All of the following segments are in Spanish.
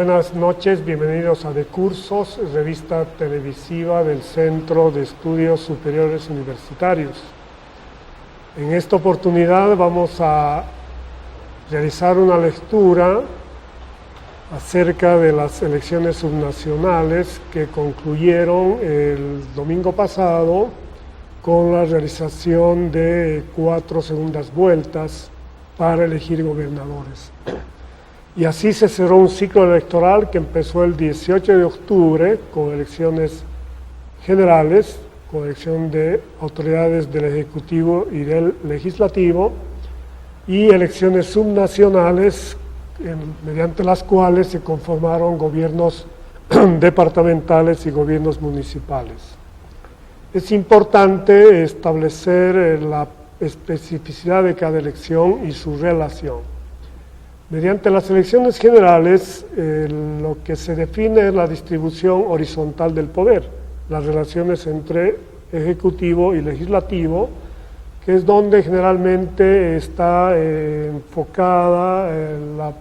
Buenas noches, bienvenidos a De Cursos, revista televisiva del Centro de Estudios Superiores Universitarios. En esta oportunidad vamos a realizar una lectura acerca de las elecciones subnacionales que concluyeron el domingo pasado con la realización de 4 segundas vueltas para elegir gobernadores. Y así se cerró un ciclo electoral que empezó el 18 de octubre con elecciones generales, con elección de autoridades del Ejecutivo y del Legislativo, y elecciones subnacionales mediante las cuales se conformaron gobiernos departamentales y gobiernos municipales. Es importante establecer la especificidad de cada elección y su relación. Mediante las elecciones generales, lo que se define es la distribución horizontal del poder, las relaciones entre ejecutivo y legislativo, que es donde generalmente está enfocada la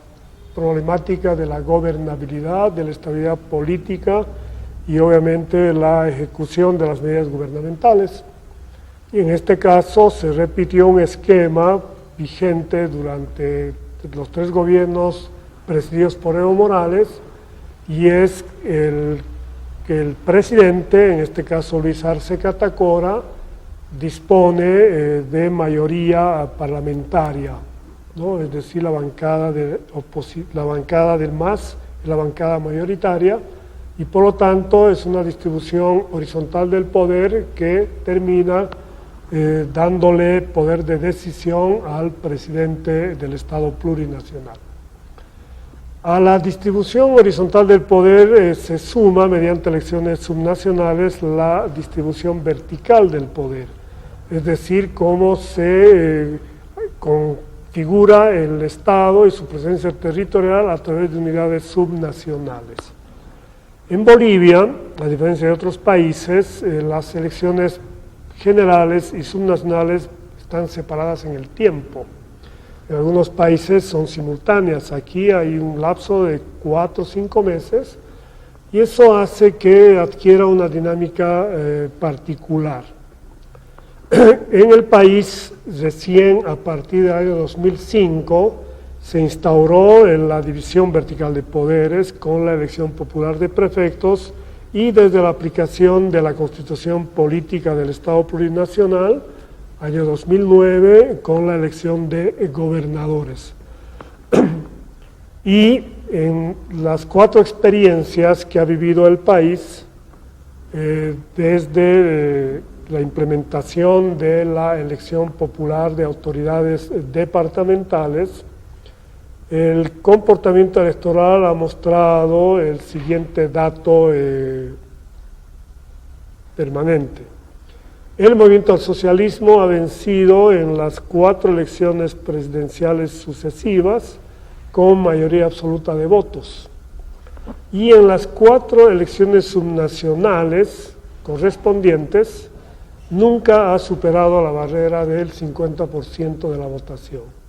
problemática de la gobernabilidad, de la estabilidad política y obviamente la ejecución de las medidas gubernamentales. Y en este caso se repitió un esquema vigente durante los 3 gobiernos presididos por Evo Morales, y es que el presidente, en este caso Luis Arce Catacora, dispone de mayoría parlamentaria, ¿no? Es decir, la bancada del MAS, la bancada mayoritaria, y por lo tanto es una distribución horizontal del poder que termina dándole poder de decisión al presidente del Estado plurinacional. A la distribución horizontal del poder se suma, mediante elecciones subnacionales, la distribución vertical del poder, es decir, cómo se configura el Estado y su presencia territorial a través de unidades subnacionales. En Bolivia, a diferencia de otros países, las elecciones generales y subnacionales están separadas en el tiempo. En algunos países son simultáneas. Aquí hay un lapso de 4 o 5 meses y eso hace que adquiera una dinámica particular. En el país, recién a partir del año 2005, se instauró la división vertical de poderes con la elección popular de prefectos y desde la aplicación de la Constitución Política del Estado Plurinacional, año 2009, con la elección de gobernadores. Y en las 4 experiencias que ha vivido el país, desde la implementación de la elección popular de autoridades departamentales, el comportamiento electoral ha mostrado el siguiente dato permanente. El movimiento al socialismo ha vencido en las 4 elecciones presidenciales sucesivas con mayoría absoluta de votos. Y en las 4 elecciones subnacionales correspondientes, nunca ha superado la barrera del 50% de la votación.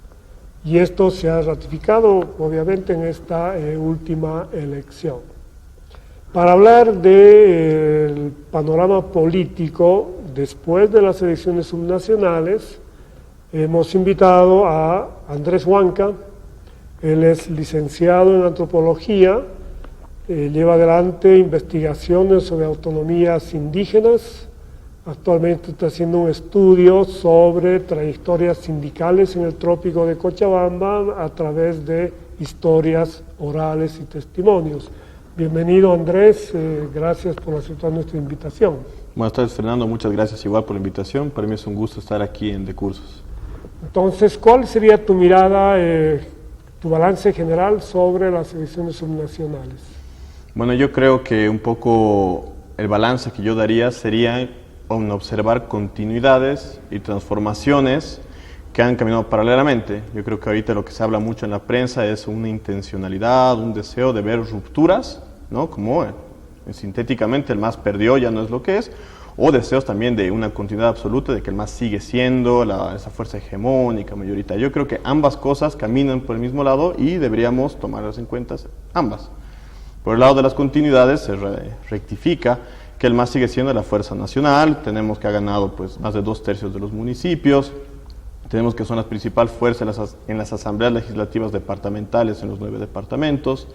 Y esto se ha ratificado, obviamente, en esta última elección. Para hablar del panorama político después de las elecciones subnacionales, hemos invitado a Andrés Huanca. Él es licenciado en antropología, lleva adelante investigaciones sobre autonomías indígenas. Actualmente está haciendo un estudio sobre trayectorias sindicales en el trópico de Cochabamba a través de historias orales y testimonios. Bienvenido, Andrés, gracias por aceptar nuestra invitación. Buenas tardes, Fernando, muchas gracias igual por la invitación. Para mí es un gusto estar aquí en De Cursos. Entonces, ¿cuál sería tu mirada, tu balance general sobre las elecciones subnacionales? Bueno, yo creo que un poco el balance que yo daría sería observar continuidades y transformaciones que han caminado paralelamente. Yo creo que ahorita lo que se habla mucho en la prensa es una intencionalidad, un deseo de ver rupturas, ¿no? Como sintéticamente el MAS perdió, ya no es lo que es, o deseos también de una continuidad absoluta, de que el MAS sigue siendo esa fuerza hegemónica, mayoritaria. Yo creo que ambas cosas caminan por el mismo lado y deberíamos tomarlas en cuenta ambas. Por el lado de las continuidades se rectifica que el MAS sigue siendo la fuerza nacional, tenemos que ha ganado pues, más de 2/3 de los municipios, tenemos que son las principales fuerzas en las asambleas legislativas departamentales en los 9 departamentos,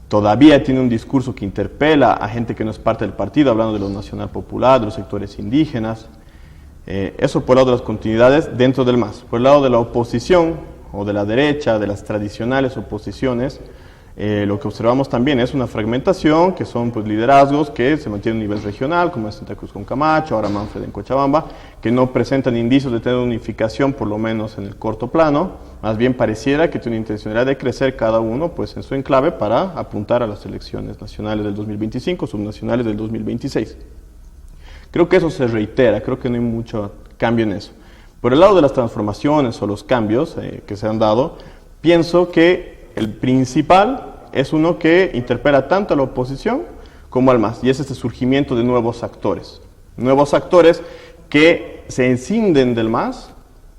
todavía tiene un discurso que interpela a gente que no es parte del partido, hablando de lo nacional popular, de los sectores indígenas. Eso por el lado de las continuidades dentro del MAS. Por el lado de la oposición, o de la derecha, de las tradicionales oposiciones, lo que observamos también es una fragmentación, que son pues, liderazgos que se mantienen a nivel regional, como es Santa Cruz con Camacho, ahora Manfred en Cochabamba, que no presentan indicios de tener unificación, por lo menos en el corto plano, más bien pareciera que tiene intencionalidad de crecer cada uno pues, en su enclave para apuntar a las elecciones nacionales del 2025, subnacionales del 2026. Creo que eso se reitera, creo que no hay mucho cambio en eso. Por el lado de las transformaciones o los cambios que se han dado, pienso que el principal es uno que interpela tanto a la oposición como al MAS, y es este surgimiento de nuevos actores que se encienden del MAS,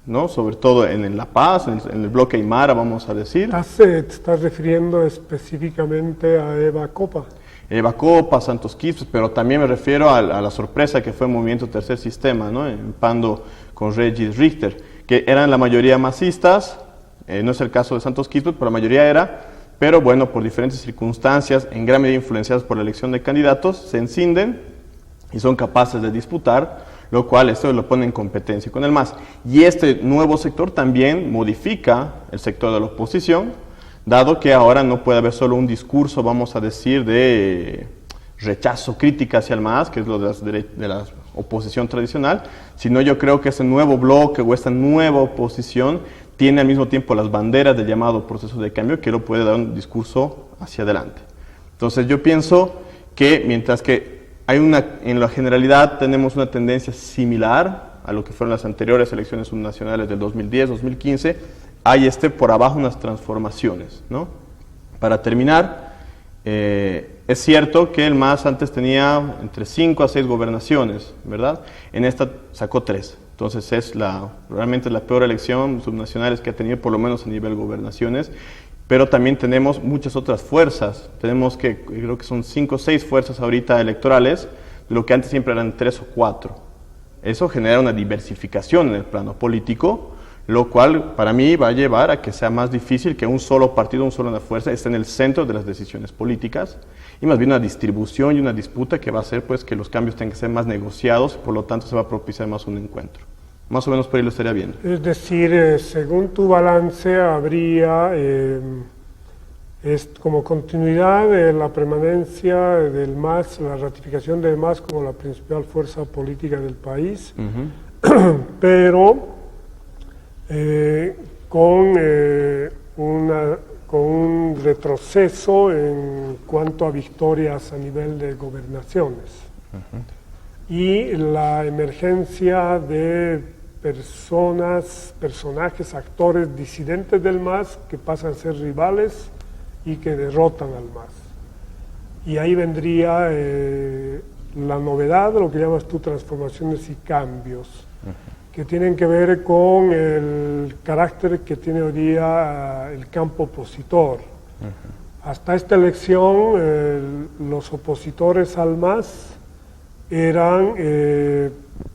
¿no? Sobre todo en La Paz, en el bloque Aymara, vamos a decir. ¿Te estás refiriendo específicamente a Eva Copa? Eva Copa, Santos Quispe, pero también me refiero a la sorpresa que fue el Movimiento Tercer Sistema, ¿no? En Pando con Regis Richter, que eran la mayoría masistas, no es el caso de Santos Quispe, pero la mayoría era, pero bueno, por diferentes circunstancias, en gran medida influenciadas por la elección de candidatos, se encienden y son capaces de disputar, lo cual esto lo pone en competencia con el MAS. Y este nuevo sector también modifica el sector de la oposición, dado que ahora no puede haber solo un discurso, vamos a decir, de rechazo, crítica hacia el MAS, que es lo de la oposición tradicional, sino yo creo que ese nuevo bloque o esta nueva oposición tiene al mismo tiempo las banderas del llamado proceso de cambio que lo puede dar un discurso hacia adelante. Entonces yo pienso que mientras que en la generalidad tenemos una tendencia similar a lo que fueron las anteriores elecciones subnacionales del 2010-2015, hay por abajo unas transformaciones, ¿no? Para terminar, es cierto que el MAS antes tenía entre 5 a 6 gobernaciones, ¿verdad? En esta sacó 3. Entonces realmente la peor elección subnacionales que ha tenido, por lo menos a nivel gobernaciones, pero también tenemos muchas otras fuerzas. Tenemos creo que son 5 o 6 fuerzas ahorita electorales, de lo que antes siempre eran 3 o 4. Eso genera una diversificación en el plano político, lo cual para mí va a llevar a que sea más difícil que un solo partido, una fuerza esté en el centro de las decisiones políticas, y más bien una distribución y una disputa que va a hacer pues, que los cambios tengan que ser más negociados, por lo tanto se va a propiciar más un encuentro. Más o menos por ahí lo estaría viendo. Es decir, según tu balance, habría como continuidad de la permanencia del MAS, la ratificación del MAS como la principal fuerza política del país, pero con un retroceso en cuanto a victorias a nivel de gobernaciones. Y la emergencia de personajes, actores disidentes del MAS que pasan a ser rivales y que derrotan al MAS. Y ahí vendría la novedad, lo que llamas tú transformaciones y cambios, que tienen que ver con el carácter que tiene hoy día el campo opositor. Hasta esta elección, los opositores al MAS eran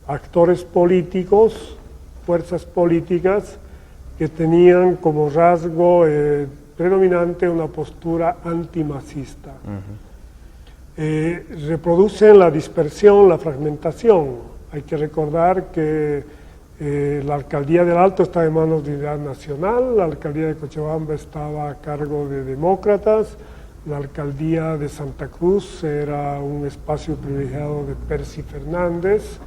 actores políticos, fuerzas políticas que tenían como rasgo predominante una postura antimasista. Reproducen la dispersión, la fragmentación. Hay que recordar que la alcaldía del Alto estaba en manos de Unidad Nacional, la alcaldía de Cochabamba estaba a cargo de demócratas, la alcaldía de Santa Cruz era un espacio privilegiado de Percy Fernández,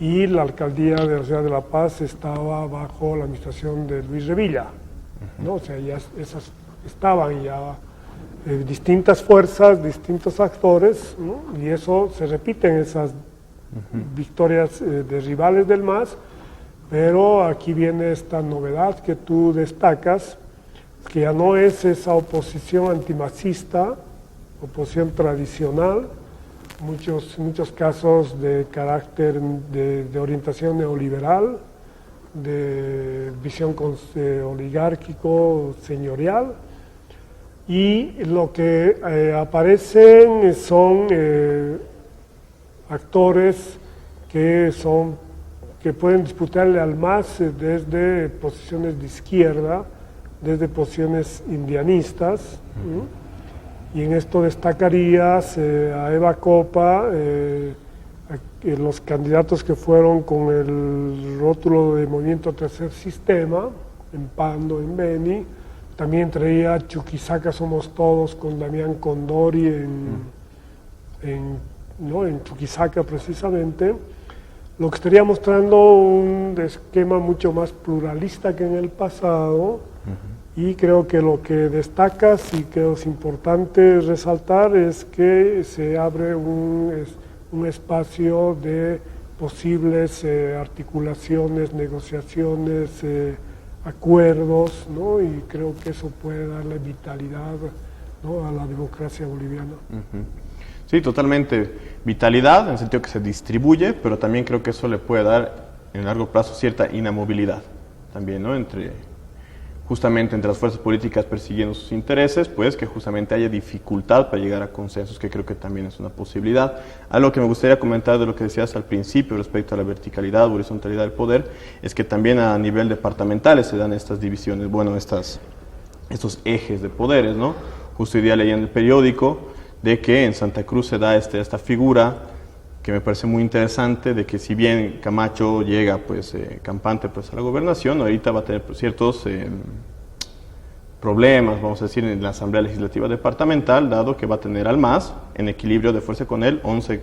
y la alcaldía de la ciudad de La Paz estaba bajo la administración de Luis Revilla, ¿no? O sea, ya estaban ya distintas fuerzas, distintos actores, ¿no? Y eso se repite en esas victorias de rivales del MAS, pero aquí viene esta novedad que tú destacas, que ya no es esa oposición antimasista, oposición tradicional, muchos casos de carácter de orientación neoliberal, de visión oligárquico, señorial, y lo que aparecen son actores que pueden disputarle al MAS desde posiciones de izquierda, desde posiciones indianistas, y en esto destacarías a Eva Copa, los candidatos que fueron con el rótulo de Movimiento Tercer Sistema, en Pando, en Beni. También traía Chuquisaca Somos Todos con Damián Condori en Chuquisaca precisamente. Lo que estaría mostrando un esquema mucho más pluralista que en el pasado, y creo que lo que destacas y creo es importante resaltar es que se abre un espacio de posibles articulaciones, negociaciones, acuerdos, ¿no? Y creo que eso puede darle vitalidad, ¿no?, a la democracia boliviana. Sí, totalmente. Vitalidad, en el sentido que se distribuye, pero también creo que eso le puede dar en largo plazo cierta inamovilidad también, ¿no? Justamente entre las fuerzas políticas persiguiendo sus intereses, pues que justamente haya dificultad para llegar a consensos, que creo que también es una posibilidad. Algo que me gustaría comentar de lo que decías al principio respecto a la verticalidad, horizontalidad del poder, es que también a nivel departamentales se dan estas divisiones, bueno, estos ejes de poderes, ¿no? Justo hoy día leí en el periódico de que en Santa Cruz se da esta figura que me parece muy interesante, de que si bien Camacho llega pues campante pues a la gobernación, ahorita va a tener pues, ciertos problemas, vamos a decir, en la Asamblea Legislativa Departamental, dado que va a tener al MAS en equilibrio de fuerza con él, 11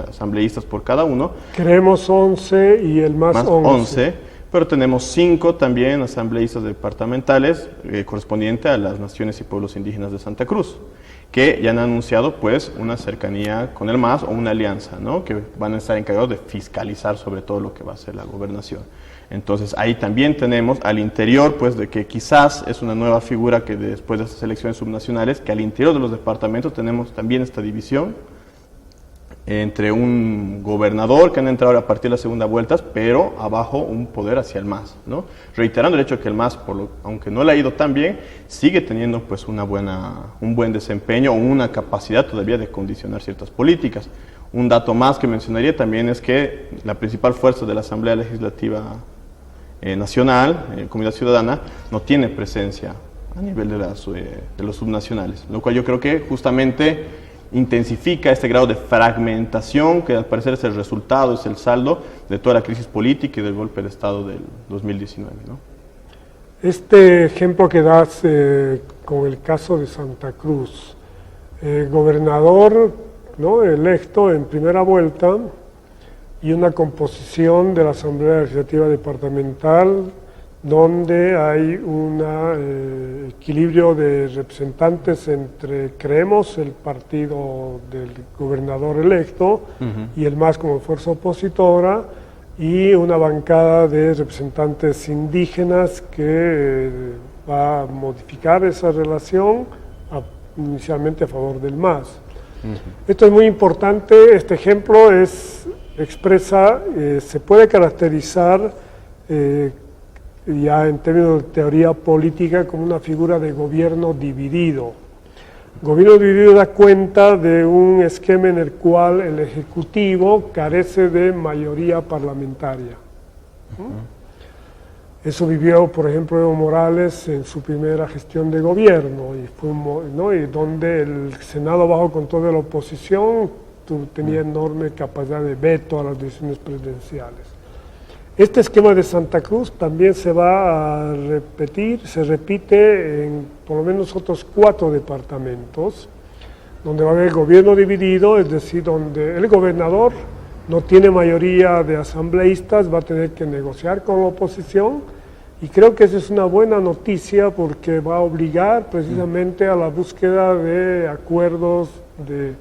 asambleístas por cada uno. Queremos 11 y el MAS 11, pero tenemos 5 también asambleístas departamentales correspondientes a las naciones y pueblos indígenas de Santa Cruz, que ya han anunciado pues una cercanía con el MAS o una alianza, ¿no?, que van a estar encargados de fiscalizar sobre todo lo que va a ser la gobernación. Entonces ahí también tenemos al interior pues de que quizás es una nueva figura que después de estas elecciones subnacionales, que al interior de los departamentos tenemos también esta división entre un gobernador que han entrado ahora a partir de las segundas vueltas, pero abajo un poder hacia el MAS, ¿no? Reiterando el hecho de que el MAS, aunque no le ha ido tan bien, sigue teniendo pues un buen desempeño o una capacidad todavía de condicionar ciertas políticas. Un dato más que mencionaría también es que la principal fuerza de la Asamblea Legislativa Nacional, Comunidad Ciudadana, no tiene presencia a nivel de los subnacionales, lo cual yo creo que justamente intensifica este grado de fragmentación que al parecer es el resultado, es el saldo de toda la crisis política y del golpe de Estado del 2019, ¿no? Este ejemplo que das con el caso de Santa Cruz, gobernador, ¿no?, electo en primera vuelta, y una composición de la Asamblea Legislativa Departamental donde hay un equilibrio de representantes entre, creemos, el partido del gobernador electo y el MAS como fuerza opositora, y una bancada de representantes indígenas que va a modificar esa relación inicialmente a favor del MAS. Esto es muy importante. Este ejemplo expresa, se puede caracterizar ya en términos de teoría política como una figura de gobierno dividido. Gobierno dividido da cuenta de un esquema en el cual el Ejecutivo carece de mayoría parlamentaria. Eso vivió, por ejemplo, Evo Morales en su primera gestión de gobierno, y donde el Senado bajo control de la oposición tenía enorme capacidad de veto a las decisiones presidenciales. Este esquema de Santa Cruz también se va a repetir, se repite en por lo menos otros 4 departamentos, donde va a haber gobierno dividido, es decir, donde el gobernador no tiene mayoría de asambleístas, va a tener que negociar con la oposición, y creo que esa es una buena noticia porque va a obligar precisamente a la búsqueda de acuerdos, de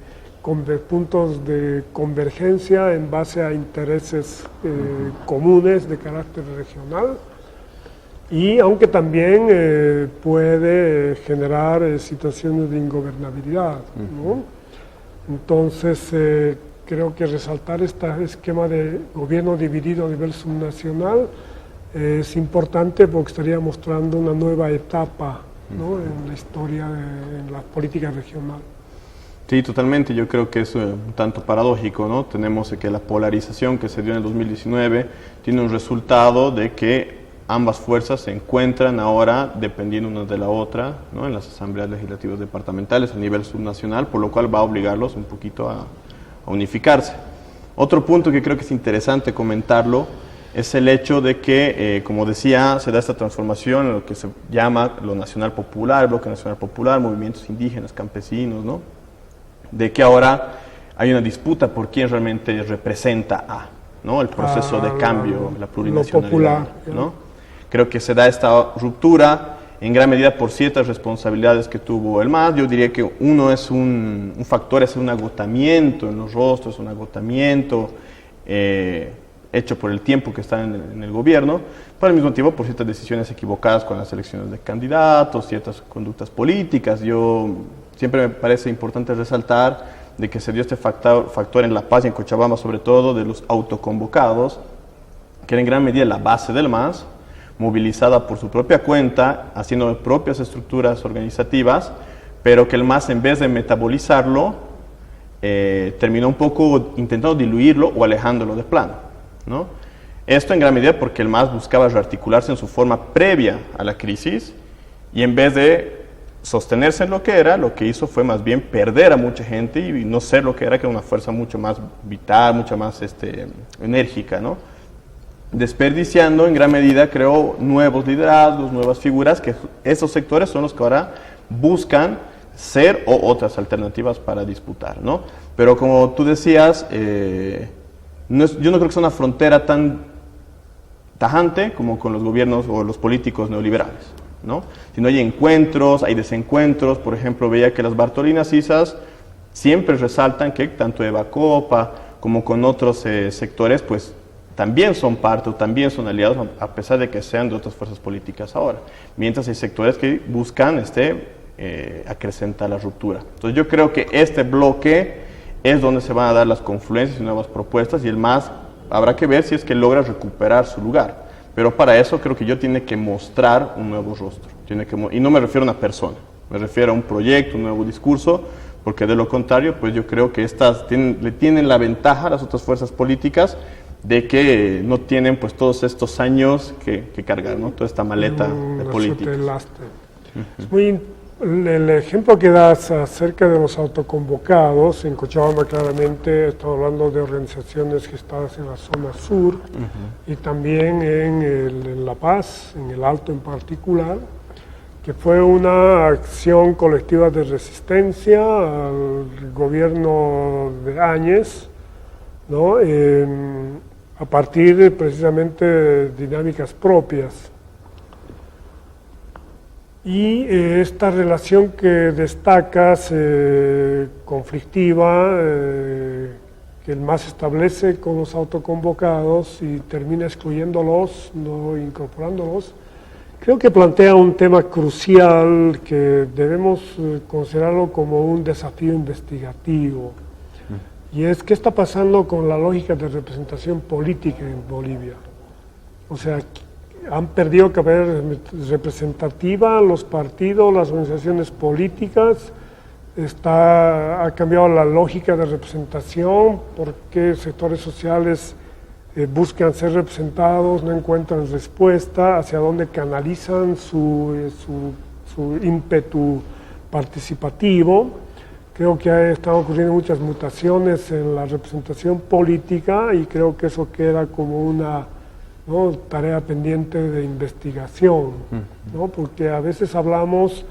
puntos de convergencia en base a intereses comunes de carácter regional, y aunque también puede generar situaciones de ingobernabilidad, ¿no? Entonces creo que resaltar este esquema de gobierno dividido a nivel subnacional es importante porque estaría mostrando una nueva etapa ¿no? En la historia, en la política regional. Sí, totalmente. Yo creo que es un tanto paradójico, ¿no? Tenemos que la polarización que se dio en el 2019 tiene un resultado de que ambas fuerzas se encuentran ahora dependiendo una de la otra, ¿no? En las asambleas legislativas departamentales a nivel subnacional, por lo cual va a obligarlos un poquito a unificarse. Otro punto que creo que es interesante comentarlo es el hecho de que, como decía, se da esta transformación en lo que se llama lo nacional popular, bloque nacional popular, movimientos indígenas, campesinos, ¿no? De que ahora hay una disputa por quién realmente representa ¿no? El proceso de cambio, la plurinacionalidad, ¿no? Creo que se da esta ruptura en gran medida por ciertas responsabilidades que tuvo el MAS. Yo diría que uno es un factor, es un agotamiento en los rostros, un agotamiento hecho por el tiempo que está en el gobierno, pero al mismo tiempo por ciertas decisiones equivocadas con las elecciones de candidatos, ciertas conductas políticas. Yo siempre me parece importante resaltar de que se dio este factor en La Paz y en Cochabamba, sobre todo, de los autoconvocados, que era en gran medida la base del MAS, movilizada por su propia cuenta, haciendo propias estructuras organizativas, pero que el MAS, en vez de metabolizarlo, terminó un poco intentando diluirlo o alejándolo de plano, ¿no? Esto en gran medida porque el MAS buscaba rearticularse en su forma previa a la crisis y en vez de sostenerse en lo que hizo fue más bien perder a mucha gente y no ser lo que era una fuerza mucho más vital, mucho más enérgica, ¿no? Desperdiciando en gran medida, creo, nuevos liderazgos, nuevas figuras, que esos sectores son los que ahora buscan ser o otras alternativas para disputar, ¿no? Pero como tú decías, yo no creo que sea una frontera tan tajante como con los gobiernos o los políticos neoliberales, ¿no? Sino hay encuentros, hay desencuentros. Por ejemplo, veía que las Bartolinas Isas siempre resaltan que tanto Eva Copa como con otros sectores, pues también son parte o también son aliados, a pesar de que sean de otras fuerzas políticas ahora. Mientras hay sectores que buscan acrecentar la ruptura. Entonces yo creo que este bloque es donde se van a dar las confluencias y nuevas propuestas, y el MAS habrá que ver si es que logra recuperar su lugar. Pero para eso creo que yo tiene que mostrar un nuevo rostro. Y no me refiero a una persona, me refiero a un proyecto, un nuevo discurso, porque de lo contrario, pues yo creo que le tienen la ventaja a las otras fuerzas políticas de que no tienen pues todos estos años que cargar, ¿no? Toda esta maleta de política. El ejemplo que das acerca de los autoconvocados, en Cochabamba claramente estamos hablando de organizaciones gestadas en la zona sur y también en La Paz, en el Alto en particular, que fue una acción colectiva de resistencia al gobierno de Áñez, ¿no? A partir precisamente de dinámicas propias. Y esta relación que destacas, conflictiva, que el MAS establece con los autoconvocados y termina excluyéndolos, no incorporándolos, creo que plantea un tema crucial que debemos considerarlo como un desafío investigativo. Y es, ¿qué está pasando con la lógica de representación política en Bolivia? O sea, han perdido capacidad representativa los partidos, las organizaciones políticas, ha cambiado la lógica de representación, porque sectores sociales buscan ser representados, no encuentran respuesta, hacia dónde canalizan su ímpetu participativo. Creo que están ocurriendo muchas mutaciones en la representación política y creo que eso queda como una tarea pendiente de investigación, ¿no? Porque a veces hablamos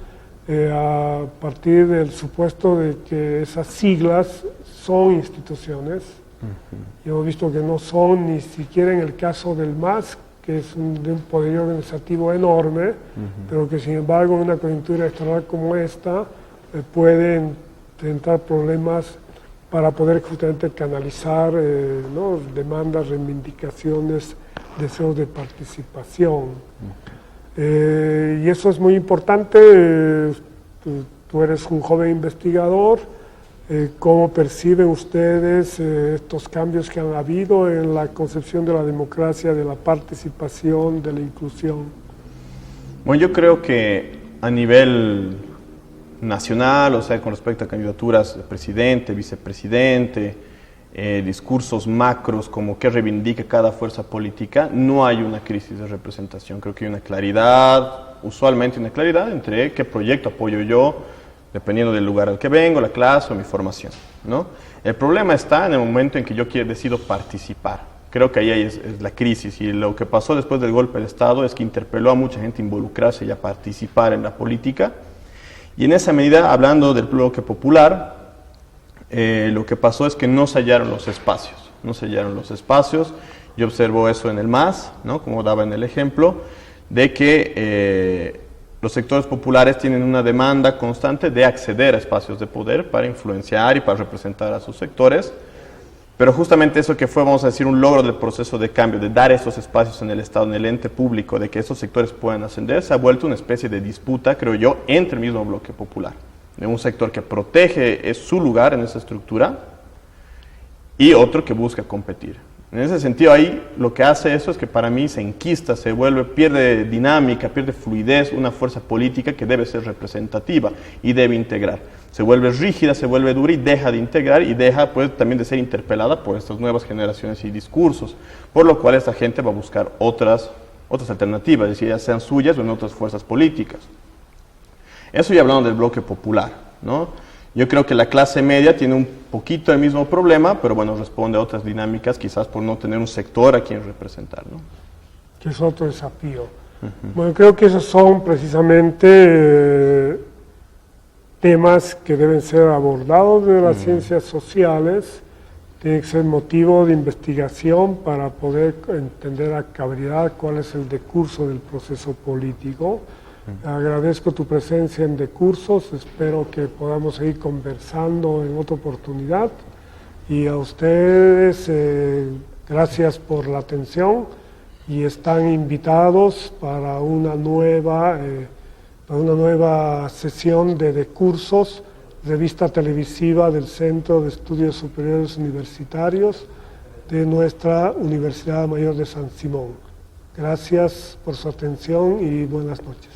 a partir del supuesto de que esas siglas son instituciones. Y hemos visto que no son, ni siquiera en el caso del MAS, que es de un poder organizativo enorme, pero que sin embargo en una coyuntura extraordinaria como esta pueden enfrentar problemas para poder justamente canalizar demandas, reivindicaciones, deseos de participación. Y eso es muy importante. Tú eres un joven investigador. ¿Cómo perciben ustedes estos cambios que han habido en la concepción de la democracia, de la participación, de la inclusión? Bueno, yo creo que a nivel nacional, o sea, con respecto a candidaturas de presidente, vicepresidente, discursos macros como qué reivindica cada fuerza política, no hay una crisis de representación. Creo que hay una claridad, usualmente una claridad entre qué proyecto apoyo yo, dependiendo del lugar al que vengo, la clase o mi formación, ¿no? El problema está en el momento en que yo decido participar. Creo que ahí es la crisis, y lo que pasó después del golpe de Estado es que interpeló a mucha gente a involucrarse y a participar en la política. Y en esa medida, hablando del bloque popular, lo que pasó es que no se hallaron los espacios. Yo observo eso en el MAS, ¿no? Como daba en el ejemplo, de que los sectores populares tienen una demanda constante de acceder a espacios de poder para influenciar y para representar a sus sectores, pero justamente eso que fue, vamos a decir, un logro del proceso de cambio, de dar esos espacios en el Estado, en el ente público, de que esos sectores puedan ascender, se ha vuelto una especie de disputa, creo yo, entre el mismo bloque popular, de un sector que protege su lugar en esa estructura y otro que busca competir. En ese sentido, ahí lo que hace eso es que para mí se enquista, pierde dinámica, pierde fluidez, una fuerza política que debe ser representativa y debe integrar. Se vuelve rígida, se vuelve dura y deja de integrar y deja pues, también de ser interpelada por estas nuevas generaciones y discursos, por lo cual esta gente va a buscar otras alternativas, es decir, ya sean suyas o en otras fuerzas políticas. Eso ya hablando del bloque popular, ¿no? Yo creo que la clase media tiene un poquito el mismo problema, pero bueno, responde a otras dinámicas, quizás por no tener un sector a quien representar, ¿no? Que es otro desafío. Bueno, creo que esos son precisamente temas que deben ser abordados de las ciencias sociales, tiene que ser motivo de investigación para poder entender a cabalidad cuál es el decurso del proceso político. Agradezco tu presencia en Decursos, espero que podamos seguir conversando en otra oportunidad y a ustedes gracias por la atención y están invitados para una nueva sesión de Decursos, revista televisiva del Centro de Estudios Superiores Universitarios de nuestra Universidad Mayor de San Simón. Gracias por su atención y buenas noches.